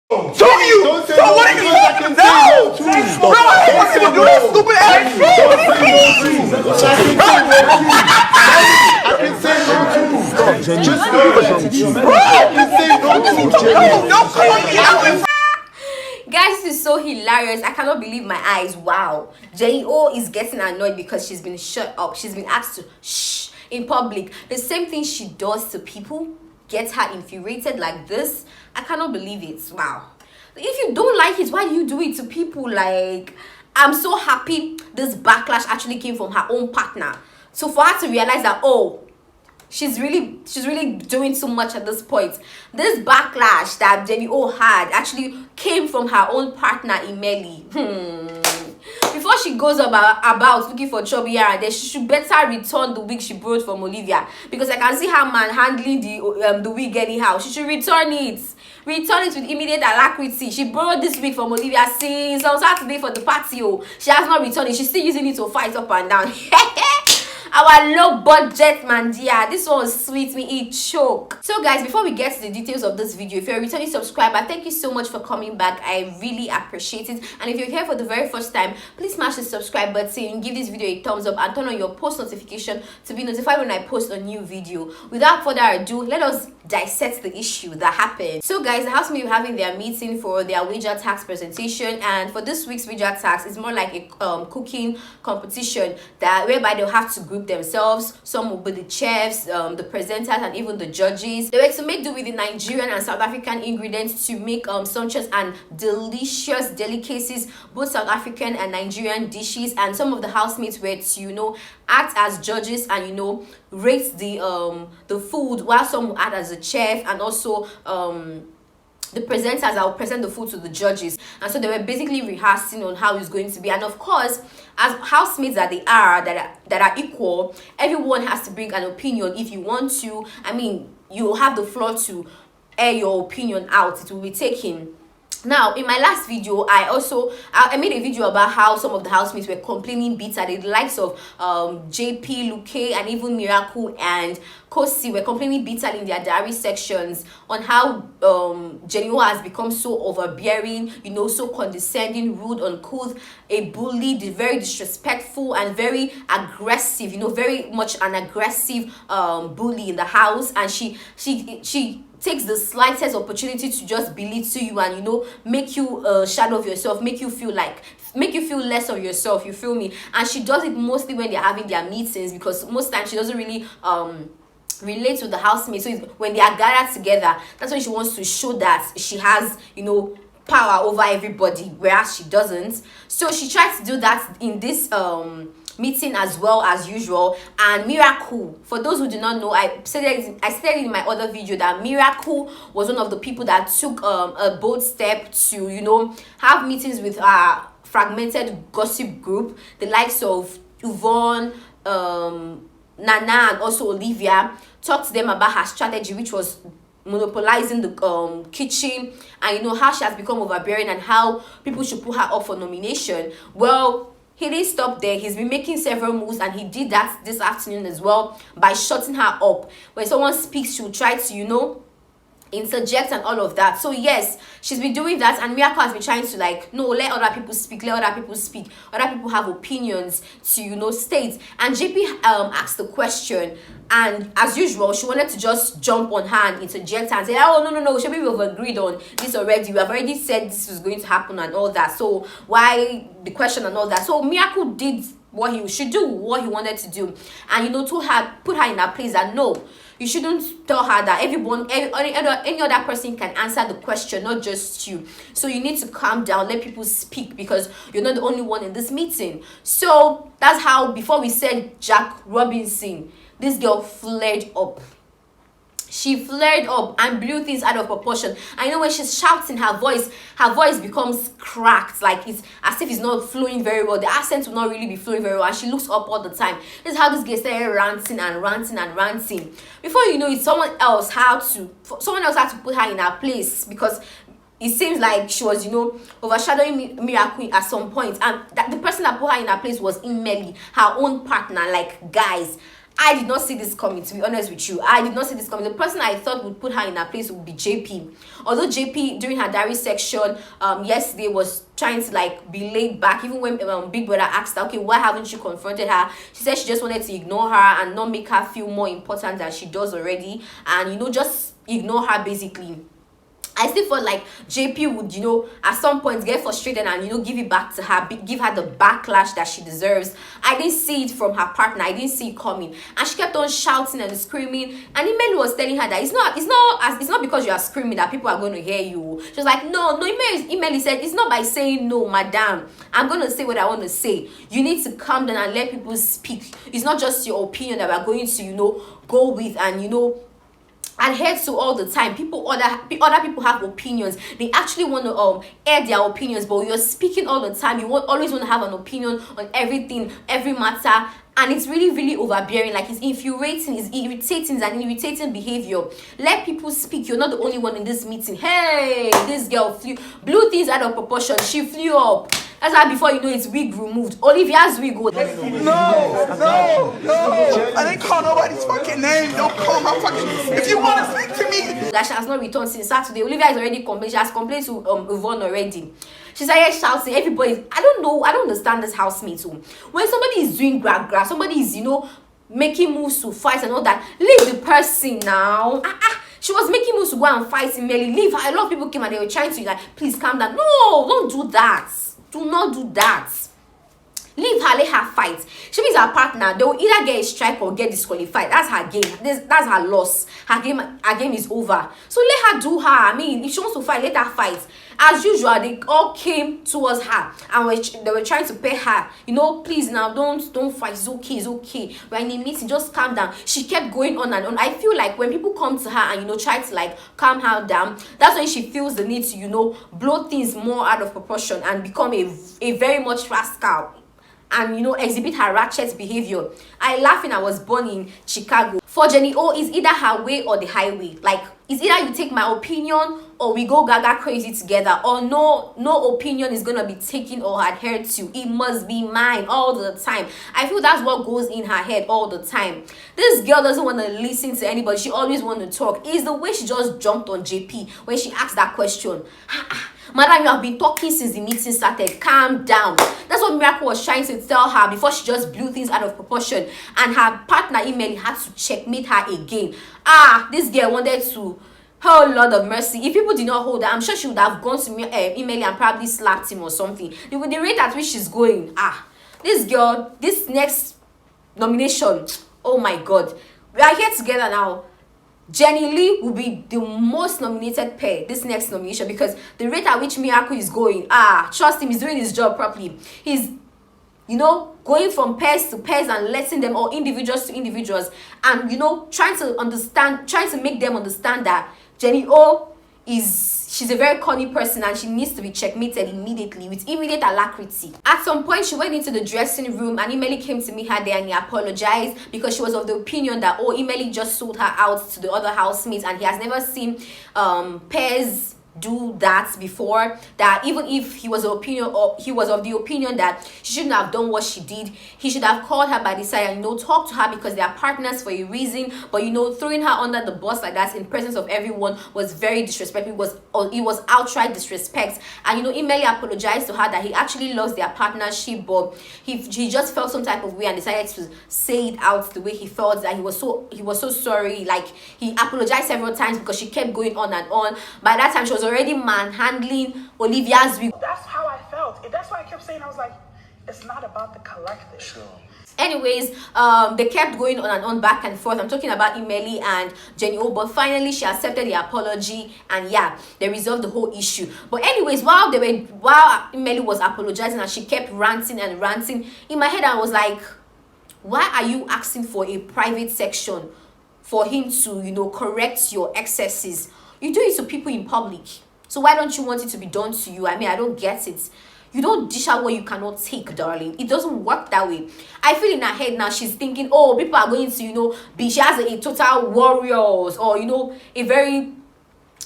To you! Don't say So no what do you because I can say no to you. Bro, I don't even do that stupid ass I can say no to you. Stop, Jennie. Just know that. I can say no to you, Jennie. Don't call me out. Guys, this is so hilarious. I cannot believe my eyes. Wow. Jennie is getting annoyed because she's been shut up. She's been asked to shh in public. The same thing she does to people gets her infuriated like this. I cannot believe it. Wow. If you don't like it, why do you do it to people? Like, I'm so happy this backlash actually came from her own partner. So for her to realize that, oh, she's really doing too much at this point. This backlash that Jennie had actually came from her own partner Mmeli. Before she goes about looking for trouble here and there, she should better return the wig she borrowed from Olivia, because I can see her man handling the wig anyhow. She should return it. Return it with immediate alacrity. She borrowed this wig from Olivia since on Saturday for the party. Oh, she has not returned it. She's still using it to fight up and down. Our low budget man, dear. This one sweet me, it choke. So guys, before we get to the details of this video, if you're a returning subscriber, thank you so much for coming back. I really appreciate it. And if you're here for the very first time, please smash the subscribe button, give this video a thumbs up, and turn on your post notification to be notified when I post a new video. Without further ado, let us dissect the issue that happened. So guys, the housemates were having their meeting for their wager tax presentation, and for this week's wager tax, it's more like a cooking competition that whereby they'll have to group themselves. Some will be the chefs, the presenters, and even the judges. They were to make do with the Nigerian and South African ingredients to make sumptuous and delicious delicacies, both South African and Nigerian dishes. And some of the housemates were to act as judges and rate the food, while some will act as a chef, and also the presenters that will present the food to the judges. And so they were basically rehearsing on how it's going to be. And of course, as housemates that they are, that are equal, everyone has to bring an opinion. If you want to, I mean, you have the floor to air your opinion out. It will be taken. Now, in my last video, I made a video about how some of the housemates were complaining bitter. The likes of JP, Luke, and even Miracle and Kosi were complaining bitterly in their diary sections on how Jennie has become so overbearing, so condescending, rude, uncouth, a bully, very disrespectful, and very aggressive, very much an aggressive bully in the house. And she takes the slightest opportunity to just belittle you and make you a shadow of yourself, make you feel less of yourself, you feel me? And she does it mostly when they're having their meetings, because most times she doesn't really relate with the housemates. So when they are gathered together, that's when she wants to show that she has power over everybody, whereas she doesn't. So she tries to do that in this meeting as well as usual. And Miracle, for those who do not know, I said it in my other video that Miracle was one of the people that took a bold step to have meetings with our fragmented gossip group, the likes of Yvonne, Nana, and also Olivia. Talk to them about her strategy, which was monopolizing the kitchen, and how she has become overbearing and how people should put her up for nomination. Well, he didn't stop there. He's been making several moves, and he did that this afternoon as well by shutting her up. When someone speaks, she'll try to interject and all of that. So yes, she's been doing that, and Miracle has been trying to let other people speak, other people have opinions to state. And JP asked the question, and as usual, she wanted to just jump on her and interject and say, oh no, should we've agreed on this already, we have already said this was going to happen and all that, so why the question and all that. So Miracle did what he should do, what he wanted to do, and told her, put her in her place, that no, you shouldn't tell her that any other person can answer the question, not just you. So you need to calm down, let people speak, because you're not the only one in this meeting. So that's how, before we said Jack Robinson, this girl flared up. She flared up and blew things out of proportion. I know when she's shouting, her voice becomes cracked, like it's as if it's not flowing very well. The accent will not really be flowing very well, and she looks up all the time. This is how this girl started ranting and ranting and ranting. Before you know it, someone else had to put her in her place, because it seems like she was overshadowing Miracle at some point, and that the person that put her in her place was Mmeli, her own partner. Like, guys, I did not see this coming, to be honest with you. I did not see this coming. The person I thought would put her in her place would be JP. Although JP, during her diary section yesterday, was trying to like be laid back. Even when Big Brother asked her, okay, why haven't you confronted her? She said she just wanted to ignore her and not make her feel more important than she does already. And, you know, just ignore her basically. I still felt like JP would, you know, at some point get frustrated and, you know, give it back to her, give her the backlash that she deserves. I didn't see it from her partner. I didn't see it coming. And she kept on shouting and screaming. And Mmeli was telling her that it's not because you are screaming that people are going to hear you. She was like, no, Mmeli said, it's not by saying no, madam. I'm going to say what I want to say. You need to calm down and let people speak. It's not just your opinion that we're going to, you know, go with and, you know, adhere to all the time. Other people have opinions. They actually want to air their opinions, but you're speaking all the time. You always want to have an opinion on everything, every matter, and it's really, really overbearing. Like, it's infuriating, it's irritating, and irritating behavior. Let people speak. You're not the only one in this meeting. Hey, this girl blew things out of proportion. She flew up. That's why before you know it's wig removed. Olivia's wig was No. I didn't call nobody's fucking name. Don't call my fucking. If you want to speak to me. That she has not returned since Saturday. Olivia is already complaining. She has complained to Yvonne already. She started shouting. Everybody. I don't know. I don't understand this housemate too. When somebody is doing grab, somebody is, you know, making moves to fight and all that. Leave the person now. She was making moves to go and fight Mmeli. Leave her. A lot of people came and they were trying to like, please calm down. No, don't do that. Do not do that. Leave her, let her fight. She is her partner. They will either get a strike or get disqualified. That's her game. That's her loss. Her game is over. So let her do her. I mean, if she wants to fight, let her fight. As usual, they all came towards her and they were trying to pay her. You know, please now, don't fight. It's okay. We're in a meeting. Just calm down. She kept going on and on. I feel like when people come to her and, you know, try to like calm her down, that's when she feels the need to, you know, blow things more out of proportion and become a very much rascal. And, you know, exhibit her ratchet behavior. I laughing. I was born in Chicago. For Jennie, it's either her way or the highway. Like, it's either you take my opinion or we go gaga crazy together, or no opinion is gonna be taken or adhered to. It must be mine all the time. I feel that's what goes in her head all the time. This girl doesn't want to listen to anybody. She always want to talk. It's the way she just jumped on JP when she asked that question. Madam, you have been talking since the meeting started. Calm down. That's what Miracle was trying to tell her before she just blew things out of proportion. And her partner, Mmeli, had to checkmate her again. This girl wanted to... Oh, Lord of mercy. If people did not hold her, I'm sure she would have gone to Mmeli and probably slapped him or something. With the rate at which she's going, this girl, this next nomination, oh my God. We are here together now. Jennie Lee will be the most nominated pair this next nomination, because the rate at which Miracle is going, trust him, he's doing his job properly. He's, you know, going from pairs to pairs and letting them, or individuals to individuals, and, you know, trying to make them understand that Jennie she's a very corny person and she needs to be checkmated immediately, with immediate alacrity. At some point, she went into the dressing room and Mmeli came to meet her there and he apologized because she was of the opinion that, Mmeli just sold her out to the other housemates and he has never seen pairs do that before. That even if he was of the opinion that she shouldn't have done what she did, he should have called her by the side and, you know, talk to her because they are partners for a reason. But, you know, throwing her under the bus like that in presence of everyone was very disrespectful. It was outright disrespect. And, you know, Mmeli apologized to her that he actually loves their partnership, but he just felt some type of way and decided to say it out the way he felt, that he was so sorry. Like, he apologized several times because she kept going on and on. By that time, she was already manhandling Olivia's wig. That's how I felt. That's why I kept saying, I was like, it's not about the collective. Sure. Anyways, they kept going on and on, back and forth. I'm talking about Mmeli and Jennie, but finally she accepted the apology and yeah, they resolved the whole issue. But anyways, while Mmeli was apologizing and she kept ranting and ranting, in my head I was like, why are you asking for a private section for him to, you know, correct your excesses? You do it to people in public, so why don't you want it to be done to you? I mean, I don't get it. You don't dish out what you cannot take, darling. It doesn't work that way. I feel in her head now she's thinking, people are going to, you know, she has a total warriors, or, you know, a very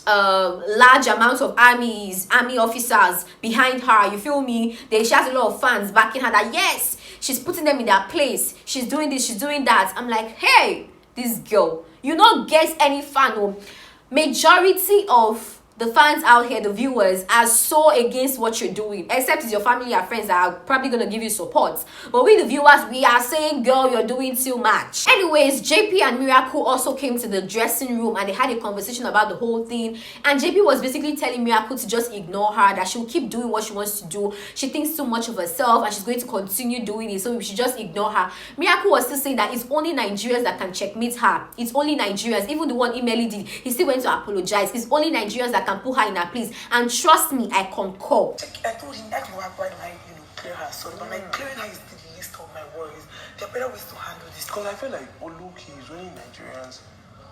large amount of army officers behind her. You feel me? She has a lot of fans backing her that yes, she's putting them in their place, she's doing this, she's doing that. I'm like, hey, this girl, you not get any fan. Oh. Majority of the fans out here, the viewers, are so against what you're doing, except it's your family and friends that are probably gonna give you support. But we, the viewers, we are saying, girl, you're doing too much. Anyways, JP and Miracle also came to the dressing room and they had a conversation about the whole thing. And JP was basically telling Miracle to just ignore her, that she'll keep doing what she wants to do. She thinks too much of herself and she's going to continue doing it, so we should just ignore her. Miracle was still saying that it's only Nigerians that can checkmate her. It's only Nigerians. Even the one Mmeli did, he still went to apologize. It's only Nigerians that can put her in her place. And trust me, I concur. I told him that why clear her sorry, but like clearing her is the least of my worries. There are better ways to handle this. Because I feel like Oluki is only Nigerians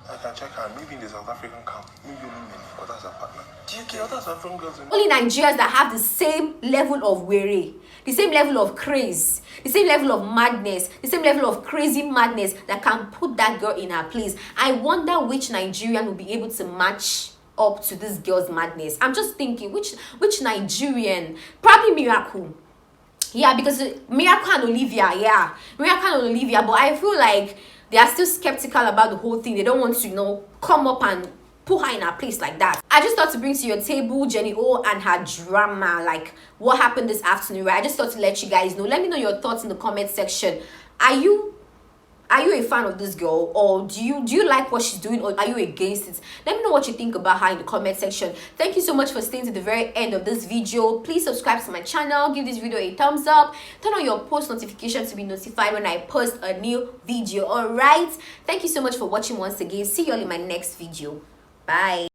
that can check her. Maybe in the South African camp, maybe only Mmeli, but that's her partner. Do you care? Other South African girls Only Nigerians that have the same level of worry, the same level of craze, the same level of madness, the same level of crazy madness that can put that girl in her place. I wonder which Nigerian will be able to match up to this girl's madness. I'm just thinking, which Nigerian? Probably Miracle. Yeah, because Miracle and Olivia, yeah. Miracle and Olivia, but I feel like they are still skeptical about the whole thing. They don't want to, come up and put her in her place like that. I just thought to bring to your table Jennie and her drama, like what happened this afternoon, right? I just thought to let you guys know. Let me know your thoughts in the comment section. Are you a fan of this girl, or do you like what she's doing, or are you against it? Let me know what you think about her in the comment section. Thank you so much for staying to the very end of this video. Please subscribe to my channel, give this video a thumbs up, turn on your post notifications to be notified when I post a new video. All right, thank you so much for watching once again. See you all in my next video. Bye.